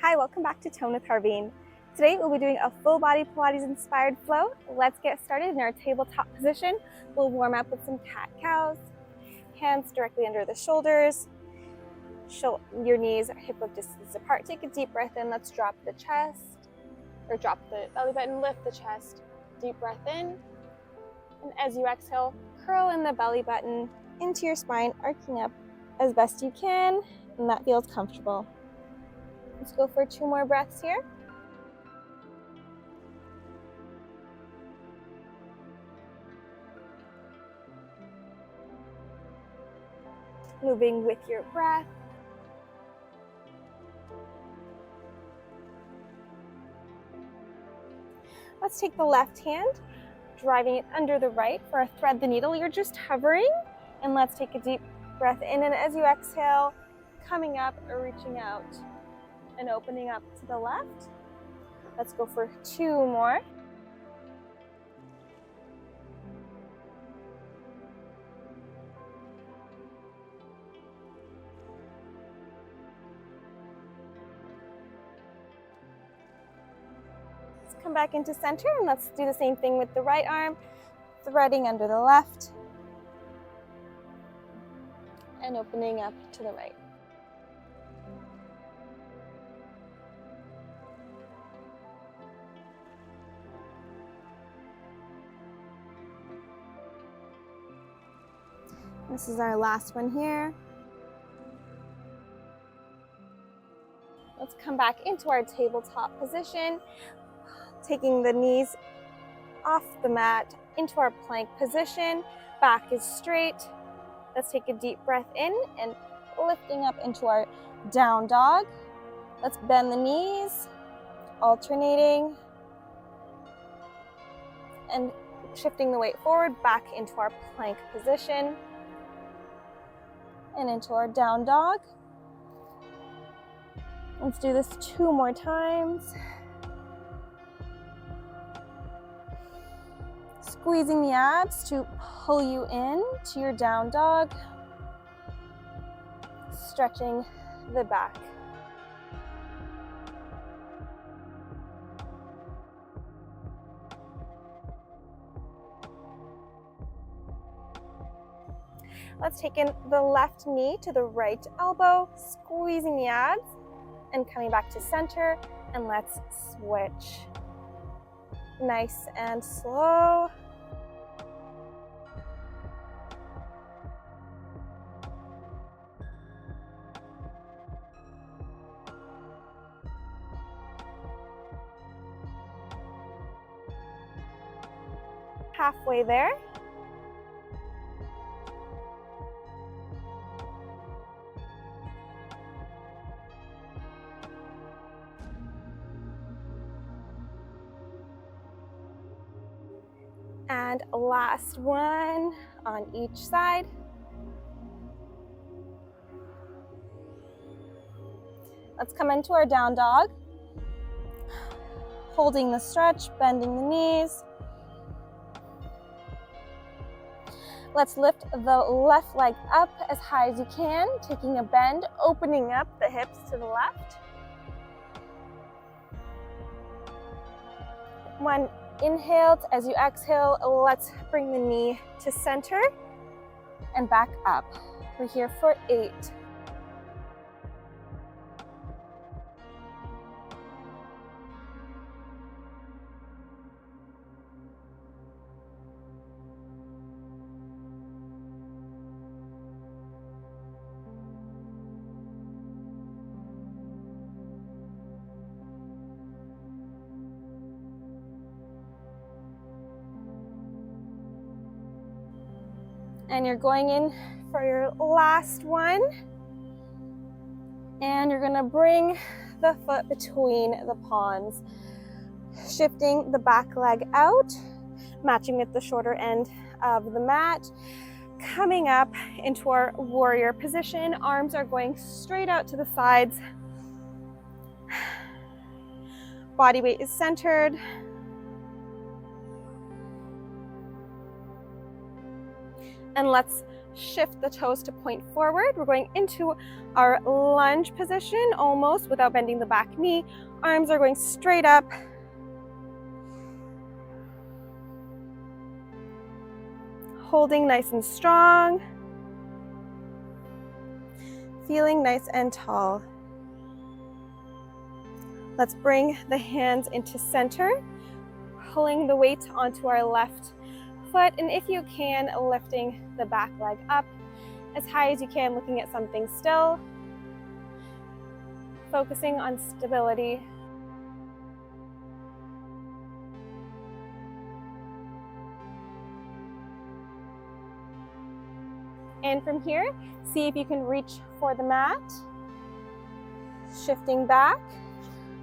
Hi, welcome back to Tone with Harveen. Today we'll be doing a full body Pilates inspired flow. Let's get started in our tabletop position. We'll warm up with some cat-cows, hands directly under the shoulders, your knees are hip width distance apart. Take a deep breath in. Let's drop the chest, or drop the belly button, lift the chest. Deep breath in, and as you exhale, curl in the belly button into your spine, arcing up as best you can, and that feels comfortable. Let's go for 2 more breaths here. Moving with your breath. Let's take the left hand, driving it under the right for a thread the needle. You're just hovering, and let's take a deep breath in, and as you exhale, coming up or reaching out and opening up to the left. Let's go for 2 more. Let's come back into center, and let's do the same thing with the right arm, threading under the left and opening up to the right. This is our last one here. Let's come back into our tabletop position, taking the knees off the mat into our plank position. Back is straight. Let's take a deep breath in and lifting up into our down dog. Let's bend the knees, alternating and shifting the weight forward back into our plank position and into our down dog. Let's do this 2 more times. Squeezing the abs to pull you in to your down dog. Stretching the back. Let's take in the left knee to the right elbow, squeezing the abs and coming back to center, and let's switch. Nice and slow. Halfway there. And last one on each side. Let's come into our down dog. Holding the stretch, bending the knees. Let's lift the left leg up as high as you can, taking a bend, opening up the hips to the left. One inhale, as you exhale, let's bring the knee to center and back up. We're here for 8. And you're going in for your last one. And you're gonna bring the foot between the palms, shifting the back leg out, matching with the shorter end of the mat. Coming up into our warrior position, arms are going straight out to the sides. Body weight is centered. And let's Shift the toes to point forward. We're going into our lunge position almost without bending the back knee. Arms are going straight up. Holding nice and strong. Feeling nice and tall. Let's bring the hands into center, pulling the weight onto our left foot, and if you can, lifting the back leg up as high as you can, looking at something still, focusing on stability. And from here, see if you can reach for the mat. Shifting back.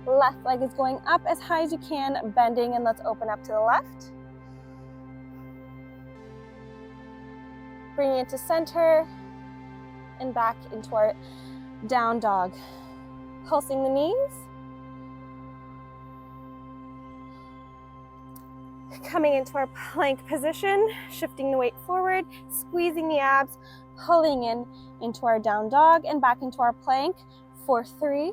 Left leg is going up as high as you can, bending, and let's open up to the left. Bringing it to center and back into our down dog. Pulsing the knees. Coming into our plank position, shifting the weight forward, squeezing the abs, pulling in into our down dog and back into our plank for 3.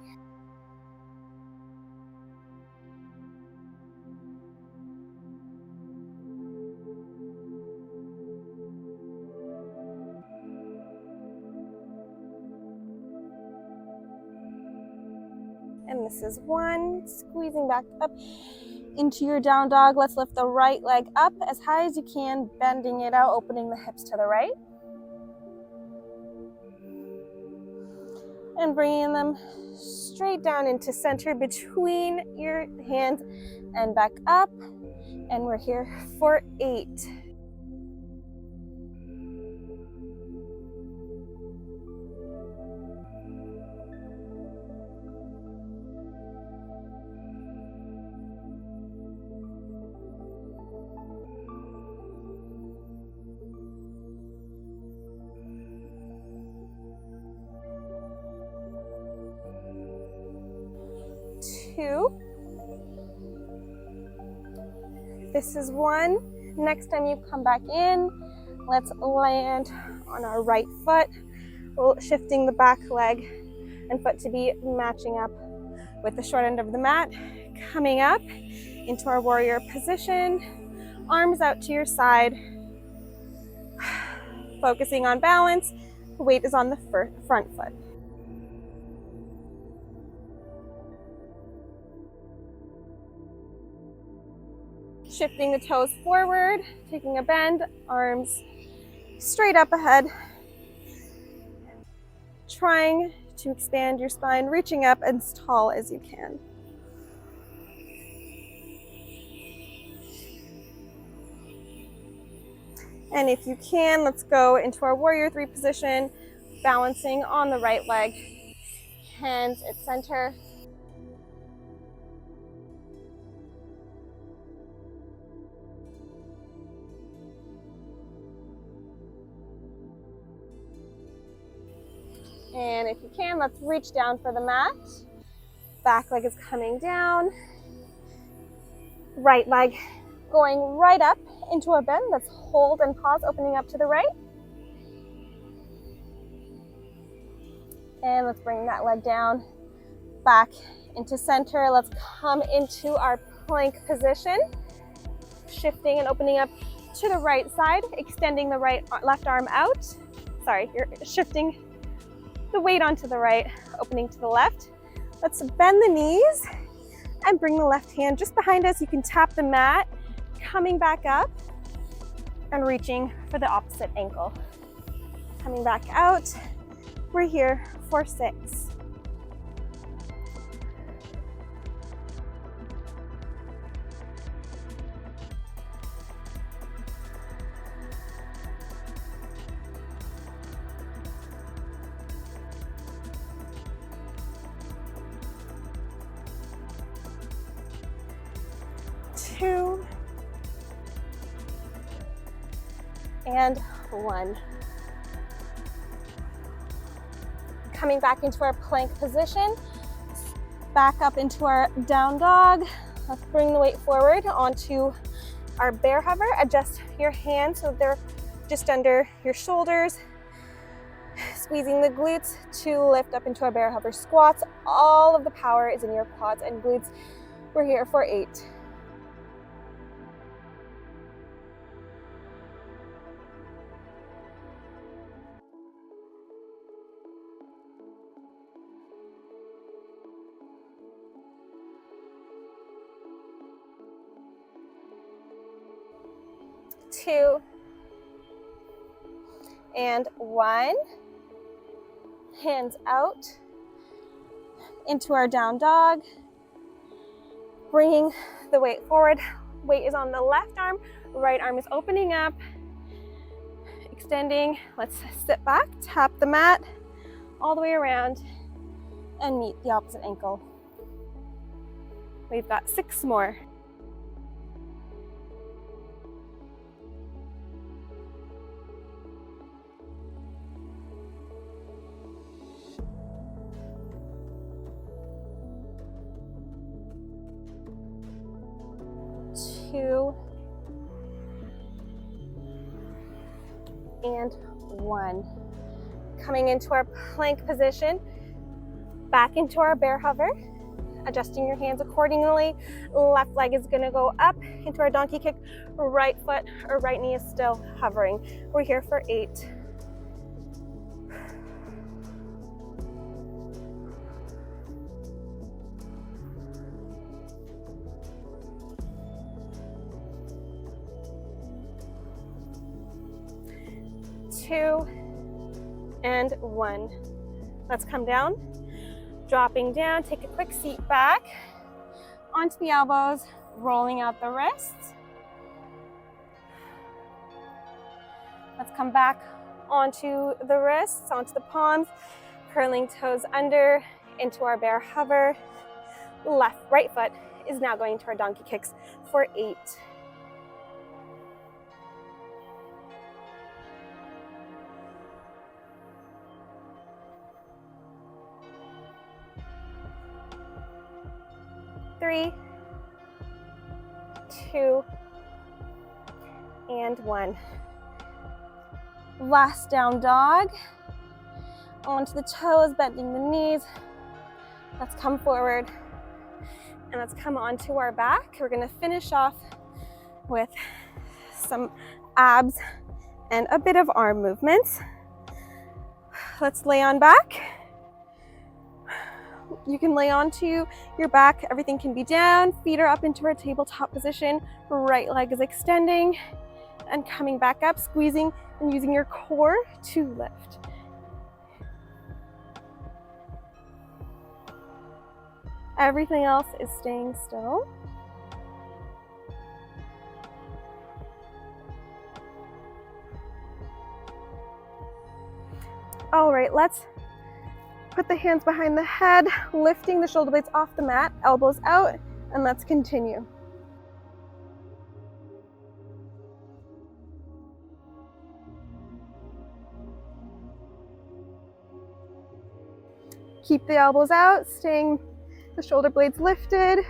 And this is 1, squeezing back up into your down dog. Let's lift the right leg up as high as you can, bending it out, opening the hips to the right. And bringing them straight down into center between your hands and back up. And we're here for 8. This is 1. Next time you come back in, let's land on our right foot, shifting the back leg and foot to be matching up with the short end of the mat. Coming up into our warrior position, arms out to your side, focusing on balance. The weight is on the front foot. Shifting the toes forward, taking a bend, arms straight up ahead. Trying to expand your spine, reaching up as tall as you can. And if you can, let's go into our warrior 3 position, balancing on the right leg, hands at center. And if you can, let's reach down for the mat. Back leg is coming down. Right leg going right up into a bend. Let's hold and pause, opening up to the right. And let's bring that leg down, back into center. Let's come into our plank position. Shifting and opening up to the right side, extending the left arm out. Sorry, you're shifting the weight onto the right, opening to the left. Let's bend the knees and bring the left hand just behind us. You can tap the mat, coming back up and reaching for the opposite ankle. Coming back out, we're here for 6. Two, and 1. Coming back into our plank position, back up into our down dog. Let's bring the weight forward onto our bear hover. Adjust your hands so they're just under your shoulders, squeezing the glutes to lift up into our bear hover squats. All of the power is in your quads and glutes. We're here for 8. 2, and 1. Hands out into our down dog. Bringing the weight forward. Weight is on the left arm, right arm is opening up, extending. Let's sit back, tap the mat all the way around, and meet the opposite ankle. We've got 6 more. Two, and 1. Coming into our plank position, back into our bear hover, adjusting your hands accordingly. Left leg is going to go up into our donkey kick, right foot or right knee is still hovering. We're here for 8. 2, and 1. Let's come down. Dropping down, take a quick seat back onto the elbows, rolling out the wrists. Let's come back onto the wrists, onto the palms, curling toes under into our bear hover. Right foot is now going to our donkey kicks for 8. 3, 2, and 1. Last down dog. Onto the toes, bending the knees. Let's come forward and let's come onto our back. We're going to finish off with some abs and a bit of arm movements. Let's lay on back. You can lay onto your back. Everything can be down. Feet are up into our tabletop position. Right leg is extending and coming back up, squeezing and using your core to lift. Everything else is staying still. All right, let's put the hands behind the head, lifting the shoulder blades off the mat, elbows out, and let's continue. Keep the elbows out, staying the shoulder blades lifted.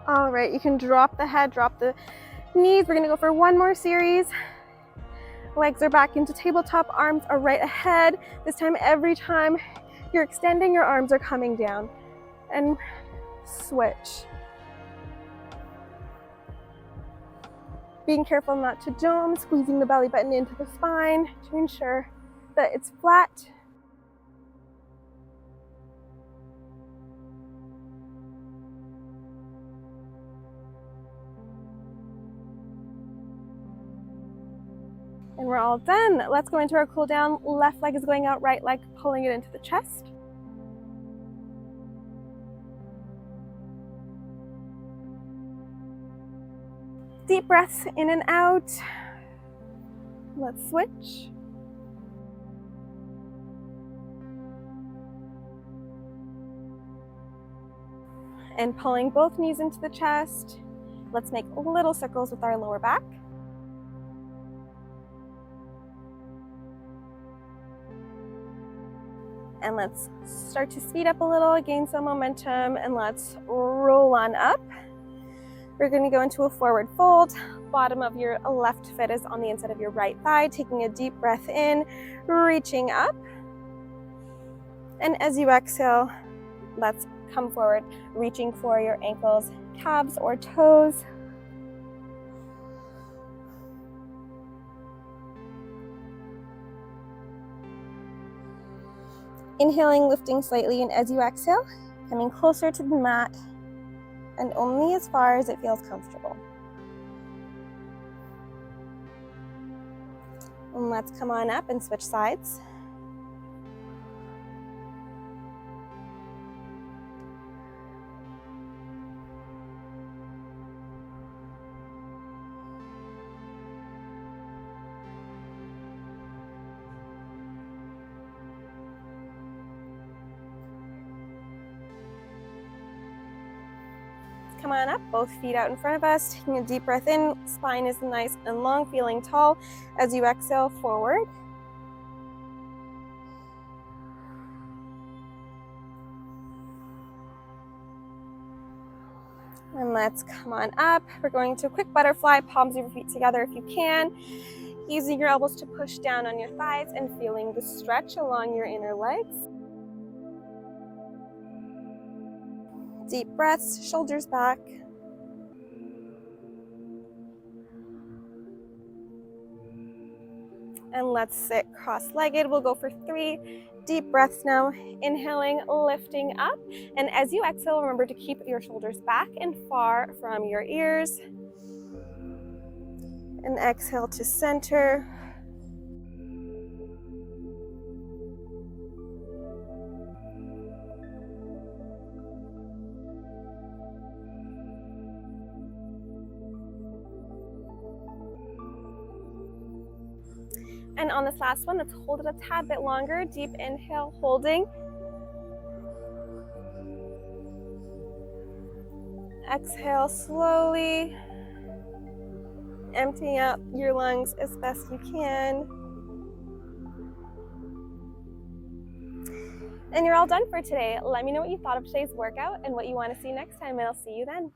All right, you can drop the head, drop the knees. We're gonna go for one more series. Legs are back into tabletop, arms are right ahead. This time, every time you're extending, your arms are coming down. And switch. Being careful not to dome, squeezing the belly button into the spine to ensure that it's flat. And we're all done. Let's go into our cool down. Left leg is going out, right leg pulling it into the chest. Deep breaths in and out. Let's switch. And pulling both knees into the chest. Let's make little circles with our lower back. And let's start to speed up a little, gain some momentum, and let's roll on up. We're going to go into a forward fold. Bottom of your left foot is on the inside of your right thigh. Taking a deep breath in, reaching up. And as you exhale, let's come forward, reaching for your ankles, calves, or toes. Inhaling, lifting slightly, and as you exhale, coming closer to the mat and only as far as it feels comfortable. And let's come on up and switch sides. Come on up, both feet out in front of us, taking a deep breath in, spine is nice and long, feeling tall. As you exhale, forward. And let's come on up. We're going to a quick butterfly, palms of your feet together if you can, using your elbows to push down on your thighs and feeling the stretch along your inner legs. Deep breaths, shoulders back. And let's sit cross-legged. We'll go for 3 deep breaths now. Inhaling, lifting up. And as you exhale, remember to keep your shoulders back and far from your ears. And exhale to center. And on this last one, let's hold it a tad bit longer. Deep inhale, holding. Exhale slowly. Emptying out your lungs as best you can. And you're all done for today. Let me know what you thought of today's workout and what you want to see next time, and I'll see you then.